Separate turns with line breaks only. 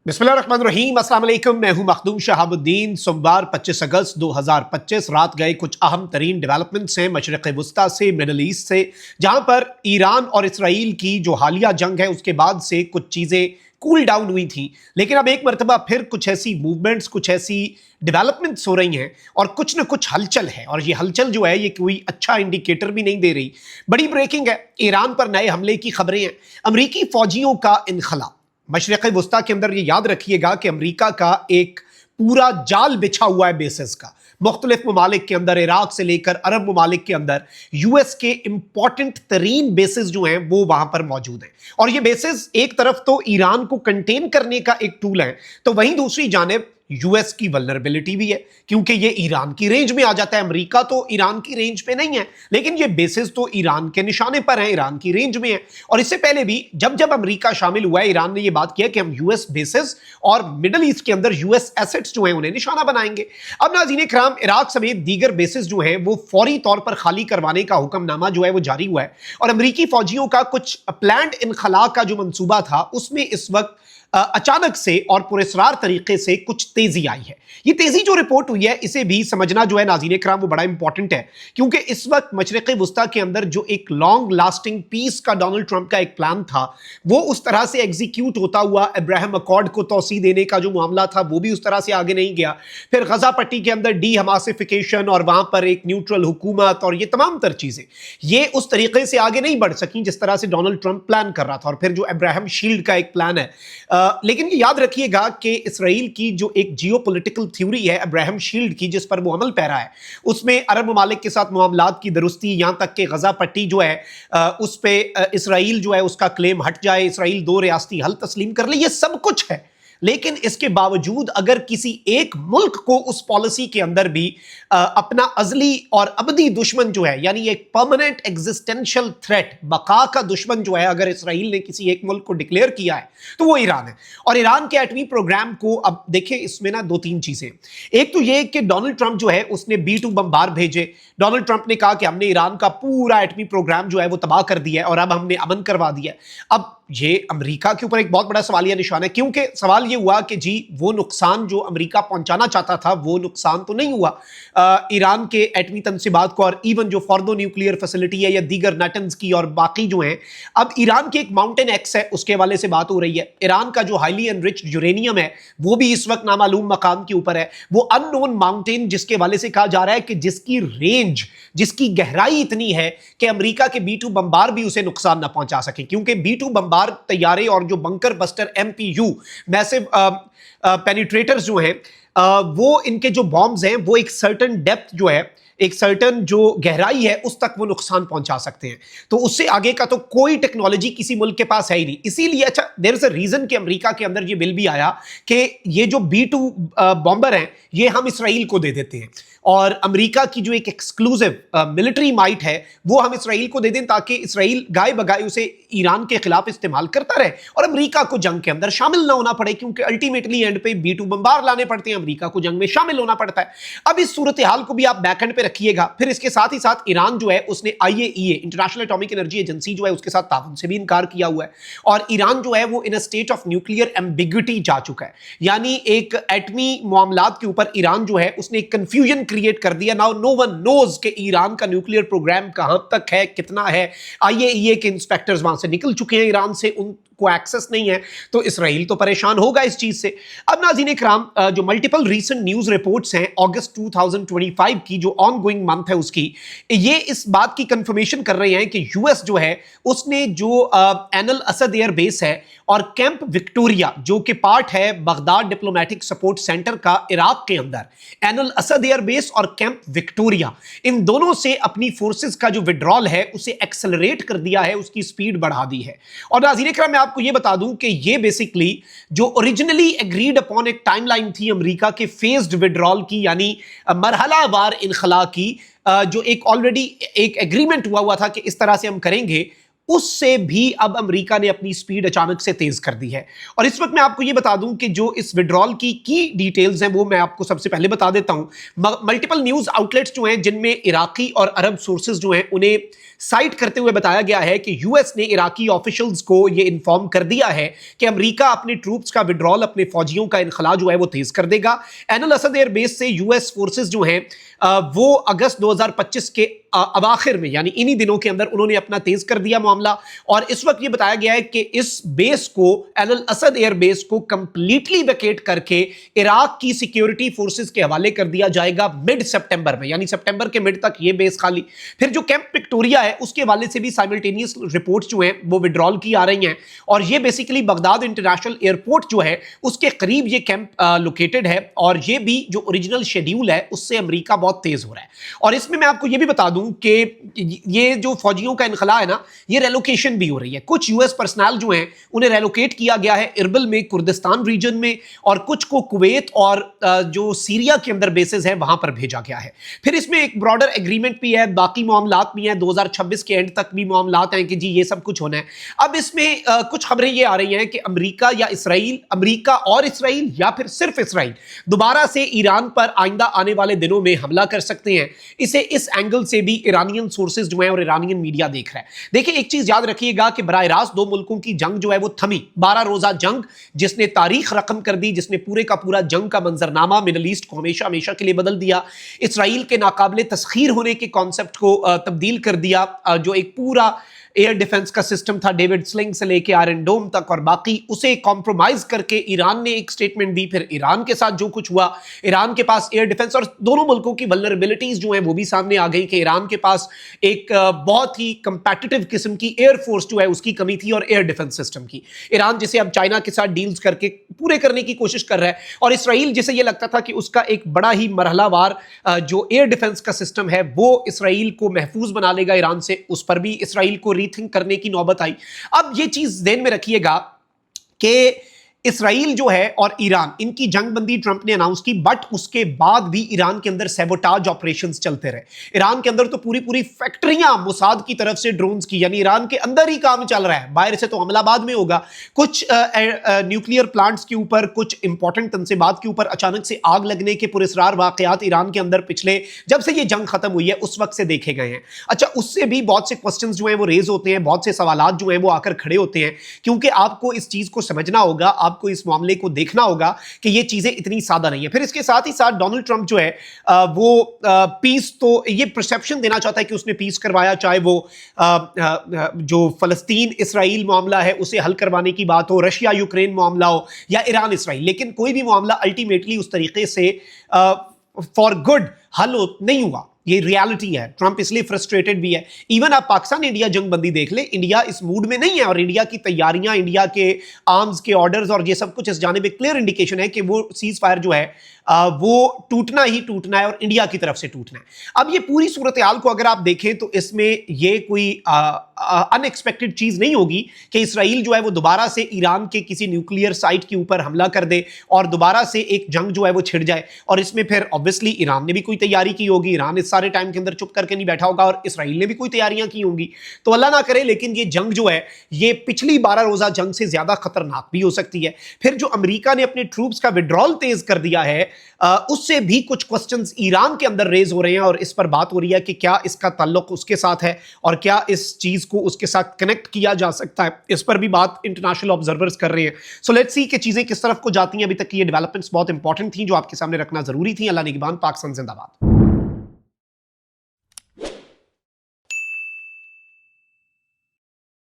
बिस्मिल्लाहिर्रहमानिर्रहीम, अस्सलाम वालेकुम। मैं हूं मखदूम शहाबुद्दीन। सोमवार 25 अगस्त 2025 रात गए कुछ अहम तरीन डेवलपमेंट्स हैं मशरिक़ वुस्ता से, मिडल ईस्ट से, जहां पर ईरान और इसराइल की जो हालिया जंग है उसके बाद से कुछ चीज़ें कूल डाउन हुई थी, लेकिन अब एक मरतबा फिर कुछ ऐसी मूवमेंट्स, कुछ ऐसी डेवलपमेंट्स हो रही हैं और कुछ न कुछ हलचल है। और ये हलचल जो है ये कोई अच्छा इंडिकेटर भी नहीं दे रही। बड़ी ब्रेकिंग है, ईरान पर नए हमले की खबरें हैं, अमरीकी फौजियों का इनखला। मशरिक़ वुस्ता के अंदर ये याद रखिएगा कि अमरीका का एक पूरा जाल बिछा हुआ है बेसिस का, मुख्तलिफ ममालिक के अंदर, इराक से लेकर अरब ममालिक के अंदर यूएस के इंपॉर्टेंट तरीन बेसिस जो हैं वो वहां पर मौजूद हैं। और ये बेसिस एक तरफ तो ईरान को कंटेन करने का एक टूल है, तो वहीं दूसरी जानिब यूएस की वल्नरेबिलिटी भी है, क्योंकि ये ईरान की रेंज में आ जाता है। अमेरिका तो ईरान की रेंज पे नहीं है, लेकिन ये बेसिस तो ईरान के निशाने पर हैं, ईरान की रेंज में है। और इससे पहले भी जब जब अमेरिका शामिल हुआ है, ईरान ने ये बात किया कि हम यूएस बेसिस और मिडल ईस्ट के अंदर यूएस एसेट्स जो हैं उन्हें निशाना बनाएंगे। अब नाज़रीन किराम, इराक समेत दीगर बेसिस जो हैं वो फौरी तौर पर खाली करवाने का हुक्मनामा जो है वो जारी हुआ है, और अमेरिकी फौजियों का कुछ प्लान्ड इनखला का जो मंसूबा था उसमें इस वक्त अचानक से और पुरस्रार तरीके से कुछ तेजी आई है। ये तेजी जो रिपोर्ट हुई है इसे भी समझना जो है नाज़रीन किराम वो बड़ा इंपॉर्टेंट है, क्योंकि इस वक्त मशरिक़ वुस्ता के अंदर जो एक लॉन्ग लास्टिंग पीस का डोनाल्ड ट्रंप का एक प्लान था वो उस तरह से एग्जीक्यूट होता हुआ अब्राहम अकॉर्ड को तौसी देने का जो मामला था वो भी उस तरह से आगे नहीं गया। फिर गजा पट्टी के अंदर डी हमासिफिकेशन और वहां पर एक न्यूट्रल हुकूमत और ये तमाम तर चीजें ये उस तरीके से आगे नहीं बढ़ सकी जिस तरह से डोनाल्ड ट्रंप प्लान कर रहा था। और फिर जो अब्राहम शील्ड का एक प्लान है, लेकिन ये याद रखिएगा कि इसराइल की जो एक जियोपॉलिटिकल थ्योरी है अब्राहम शील्ड की, जिस पर वो अमल पैरा है, उसमें अरब ममालिक के साथ मामलात की दुरुस्ती, यहां तक कि गजा पट्टी जो है उस पे इसराइल जो है उसका क्लेम हट जाए, इसराइल दो रियासती हल तस्लीम कर ले, ये सब कुछ है। लेकिन इसके बावजूद अगर किसी एक मुल्क को उस पॉलिसी के अंदर भी अपना अजली और अबदी दुश्मन जो है, यानी एक परमानेंट एग्जिस्टेंशियल थ्रेट, बका का दुश्मन जो है, अगर इसराइल ने किसी एक मुल्क को डिक्लेयर किया है तो वो ईरान है। और ईरान के एटमी प्रोग्राम को अब देखिए, इसमें ना दो तीन चीजें। एक तो ये कि डोनाल्ड ट्रंप जो है उसने B-2 बमबार भेजे। डोनाल्ड ट्रंप ने कहा कि हमने ईरान का पूरा एटमी प्रोग्राम जो है वो तबाह कर दिया है और अब हमने अमन करवा दिया है। अब ये अमेरिका के ऊपर एक बहुत बड़ा सवालिया निशान है, क्योंकि सवाल ये हुआ कि जी वो नुकसान जो अमेरिका पहुंचाना चाहता था वो नुकसान तो नहीं हुआ ईरान के एटमी तनसीबात को, और इवन जो फॉर्दो न्यूक्लियर फैसिलिटी है या दीगर नटन्स की और बाकी जो हैं। अब ईरान के एक माउंटेन एक्स है, उसके हवाले से बात हो रही है। ईरान का जो हाईली एनरिच्ड यूरेनियम है वो भी इस वक्त नामालूम मकाम के ऊपर है। वो अननोन माउंटेन जिसके हवाले से कहा जा रहा है कि जिसकी रेंज, जिसकी गहराई इतनी है कि अमेरिका के B-2 बमबार भी उसे नुकसान ना पहुंचा सके, क्योंकि B-2 बमबार तैयारे और जो बंकर बस्टर MPU मैसिव पेनिट्रेटर्स जो हैं वो इनके जो बॉम्ब्स हैं वो एक सर्टेन डेप्थ जो है, एक सर्टन जो गहराई है उस तक वो नुकसान पहुंचा सकते हैं। तो उससे आगे का तो कोई टेक्नोलॉजी किसी मुल्क के पास है ही नहीं। इसीलिए अच्छा, देयर इज अ रीजन कि अमेरिका के अंदर ये बिल भी आया कि ये जो B-2 बॉम्बर हैं ये हम इसराइल को दे देते हैं, और अमेरिका की जो एक एक्सक्लूसिव मिलिट्री माइट है वो हम इसराइल को दे दें, ताकि इसराइल गाय बगाए उसे ईरान के खिलाफ इस्तेमाल करता रहे और अमेरिका को जंग के अंदर शामिल ना होना पड़े, क्योंकि अल्टीमेटली एंड पे B-2 बमबार लाने पड़ते हैं, अमेरिका को जंग में शामिल होना पड़ता है। अब इस सूरत हाल को भी आप बैकएंड पे रखिएगा। फिर इसके साथ ही साथ ईरान जो है उसने IAEA, international atomic energy agency जो है उसके साथ ताउन से भी इनकार किया हुआ है, और ईरान जो है वो in a state of nuclear ambiguity जा चुका है। यानी एक एटमी मामलात के ऊपर ईरान जो है उसने एक कंफ्यूजन क्रिएट कर दिया। नाउ नो वन नोज कि ईरान का न्यूक्लियर प्रोग्राम कहां तक है, कितना है। IAEA के इंस्पेक्टर्स वहां से निकल चुके हैं ईरान से, उनको एक्सेस नहीं है, तो इसराइल तो परेशान होगा इस चीज से। अब नाज़रीन इकराम, जो मल्टीपल रीसेंट न्यूज रिपोर्ट्स हैं अगस्त 2025 की जो ऑनगोइंग मंथ है उसकी, ये इस बात की कंफर्मेशन कर रहे हैं कि यूएस जो है उसने जो एन अल असद एयर बेस है और कैंप विक्टोरिया जो कि पार्ट है बगदाद डिप्लोमेटिक सपोर्ट सेंटर का इराक के अंदर, एन अल असद एयर बेस और कैंप विक्टोरिया, इन दोनों से अपनी फोर्सेस का जो विड्रॉल है उसे एक्सेलरेट कर दिया है, उसकी स्पीड बढ़ा दी है। और नाज़रीन इकराम, मैं आपको यह बता दूं कि ये बेसिकली जो ओरिजिनली एग्रीड अपॉन एक टाइमलाइन थी अमेरिका के फेज्ड विड्रॉल की, यानी मरहलावार इनखला की, जो एक ऑलरेडी एक एग्रीमेंट हुआ था कि इस तरह से हम करेंगे, اس سے بھی اب امریکہ نے اپنی سپیڈ اچانک سے تیز کر دی ہے. اور اس وقت میں آپ کو یہ بتا دوں کہ جو اس وڈرال کی ڈیٹیلز ہیں وہ میں آپ کو سب سے پہلے بتا دیتا ہوں. ملٹیپل نیوز آؤٹلیٹس جو ہیں جن میں عراقی اور عرب سورسز جو ہیں انہیں سائٹ کرتے ہوئے بتایا گیا ہے کہ یو ایس نے عراقی آفیشلز کو یہ انفارم کر دیا ہے کہ امریکہ اپنے ٹروپس کا وڈرال، اپنے فوجیوں کا انخلاء جو ہے وہ تیز کر دے گا. عین الاسد ایئر بیس سے یو ایس فورسز جو ہیں وہ اگست 2025 کے اواخر میں یعنی انہی دنوں کے اندر انہوں نے اپنا تیز کر دیا معاملہ. اور اس وقت یہ بتایا گیا ہے کہ اس بیس کو، عین الاسد ایئر بیس کو کمپلیٹلی ویکیٹ کر کے عراق کی سیکیورٹی فورسز کے حوالے کر دیا جائے گا مڈ سپٹمبر میں، یعنی سپٹمبر کے مڈ تک یہ بیس خالی. پھر جو کیمپ وکٹوریا ہے اس کے حوالے سے بھی سائملٹینیس رپورٹس جو ہیں وہ وڈرال کی آ رہی ہیں، اور یہ بیسیکلی بغداد انٹرنیشنل ایئرپورٹ جو ہے اس کے قریب یہ کیمپ لوکیٹڈ ہے، اور یہ بھی جو اوریجنل شیڈیول ہے اس سے امریکہ بہت تیز ہو رہا ہے. اور اس میں آپ کو یہ بھی بتا دوں کہ یہ جو فوجیوں کا انخلاء ہے نا، یہ ریلوکیشن بھی ہو رہی ہے. کچھ یو ایس پرسنل جو ہیں انہیں ریلوکیٹ کیا گیا ہے اربل میں، کردستان ریجن میں، اور کچھ کو کویت اور جو سیریا کے اندر بیسز ہیں وہاں پر بھیجا گیا ہے. پھر اس میں ایک براڈر ایگریمنٹ بھی ہے، باقی معاملات بھی ہیں، 2026 کے اینڈ تک بھی معاملات ہیں کہ جی یہ سب کچھ ہونا ہے. اب اس میں کچھ خبریں یہ آ رہی ہیں کہ امریکہ یا اسرائیل، امریکہ اور اسرائیل یا پھر صرف اسرائیل دوبارہ سے ایران پر آئندہ آنے والے دنوں میں حملہ کر سکتے ہیں. اسے اس اینگل سے بھی ایرانین سورسز جو ہیں اور ایرانین میڈیا دیکھ رہا ہے. دیکھیں ایک چیز یاد رکھیے گا کہ براہ راست دو ملکوں کی جنگ جو ہے وہ تھمی، 12 روزہ جنگ جس نے تاریخ رقم کر دی، جس نے پورے کا پورا جنگ کا منظرنامہ مڈل ایسٹ کو ہمیشہ ہمیشہ کے لیے بدل دیا، اسرائیل کے ناقابل تسخیر ہونے کے کانسیپٹ کو تبدیل کر دیا. جو ایک پورا ایئر ڈیفنس کا سسٹم تھا ڈیوڈ سلنگ سے لے کے آئرن ڈوم تک، اور باقی اسے کمپرومائز کر کے ایران نے ایک سٹیٹمنٹ دی. پھر ایران کے ساتھ جو کچھ ہوا، ایران کے پاس ایئر ڈیفنس، اور دونوں ملکوں کی ولنریبلٹیز جو ہیں وہ بھی سامنے آ گئی کہ ایران کے پاس ایک بہت ہی کمپیٹیٹو قسم کی ایئر فورس جو ہے اس کی کمی تھی، اور ایئر ڈیفنس سسٹم کی. ایران جسے اب چائنا کے ساتھ ڈیلز کر کے پورے کرنے کی کوشش کر رہا ہے، اور اسرائیل جسے یہ لگتا تھا کہ اس کا ایک بڑا ہی مرحلہ وار جو ایئر ڈیفنس کا سسٹم ہے وہ اسرائیل کو محفوظ بنا لے گا ایران سے، اس پر بھی اسرائیل کو ری تھنک کرنے کی نوبت آئی. اب یہ چیز ذہن میں رکھیے گا کہ اسرائیل جو ہے اور ایران، ان کی جنگ بندی ٹرمپ نے اناؤنس کی، بٹ اس کے بعد بھی ایران کے اندر سیبوٹاج آپریشنز چلتے رہے. ایران کے اندر تو پوری فیکٹریاں موساد کی طرف سے ڈرونز کی، یعنی ایران کے اندر ہی کام چل رہا ہے، باہر سے تو حملہ بعد میں ہوگا. کچھ نیوکلیئر پلانٹس کے اوپر، کچھ امپورٹنٹ تنصیبات کے اوپر اچانک سے آگ لگنے کے پراسرار واقعات ایران کے اندر پچھلے جب سے یہ جنگ ختم ہوئی ہے اس وقت سے دیکھے گئے ہیں. اچھا، اس سے بھی بہت سے کوسچنز جو ہیں وہ ریز ہوتے ہیں، بہت سے سوالات جو ہیں وہ آ کر کھڑے ہوتے ہیں، کیونکہ آپ کو اس چیز کو سمجھنا ہوگا، آپ کو اس معاملے کو دیکھنا ہوگا کہ یہ چیزیں اتنی سادہ نہیں ہیں. پھر اس کے ساتھ ہی ساتھ ڈونلڈ ٹرمپ جو ہے وہ پیس، تو یہ پرسیپشن دینا چاہتا ہے کہ اس نے پیس کروایا، چاہے وہ جو فلسطین اسرائیل معاملہ ہے اسے حل کروانے کی بات ہو، رشیا یوکرین معاملہ ہو، یا ایران اسرائیل، لیکن کوئی بھی معاملہ الٹیمیٹلی اس طریقے سے فار گڈ حل نہیں ہوا. یہ ریالٹی ہے. ٹرمپ اس لیے فرسٹریٹڈ بھی ہے. ایون آپ پاکستان انڈیا جنگ بندی دیکھ لیں، انڈیا اس موڈ میں نہیں ہے، اور انڈیا کی تیاریاں، انڈیا کے آرمز کے آرڈرز اور یہ سب کچھ اس جانب ایک کلیئر انڈیکیشن ہے کہ وہ سیز فائر جو ہے وہ ٹوٹنا ہی ٹوٹنا ہے، اور انڈیا کی طرف سے ٹوٹنا ہے. اب یہ پوری صورتحال کو اگر آپ دیکھیں تو اس میں یہ کوئی ان ایکسپیکٹڈ چیز نہیں ہوگی کہ اسرائیل جو ہے وہ دوبارہ سے ایران کے کسی نیوکلیئر سائٹ کے اوپر حملہ کر دے اور دوبارہ سے ایک جنگ جو ہے وہ چھڑ جائے. اور اس میں پھر obviously ایران نے بھی کوئی تیاری کی ہوگی، ایران اس سارے ٹائم کے اندر چپ کر کے نہیں بیٹھا ہوگا، اور اسرائیل نے بھی کوئی تیاریاں کی ہوں گی. تو اللہ نہ کرے، لیکن یہ جنگ جو ہے یہ پچھلی 12 روزہ جنگ سے زیادہ خطرناک بھی ہو سکتی ہے. پھر جو امریکہ نے اپنے ٹروپس کا وڈرال تیز کر دیا ہے، اس سے بھی کچھ کوسچنز ایران کے اندر ریز ہو رہے ہیں، اور اس پر بات ہو رہی ہے کہ کیا اس کا تعلق اس کے ساتھ ہے، اور کیا اس چیز کو اس کے ساتھ کنیکٹ کیا جا سکتا ہے. اس پر بھی بات انٹرنیشنل آبزرورز کر رہے ہیں. سو لیٹس سی کہ چیزیں کس طرف کو جاتی ہیں. ابھی تک کی یہ ڈیولپمنٹس بہت انپورٹنٹ تھیں جو آپ کے سامنے رکھنا ضروری تھیں. اللہ نگہبان. پاکستان زندہ باد.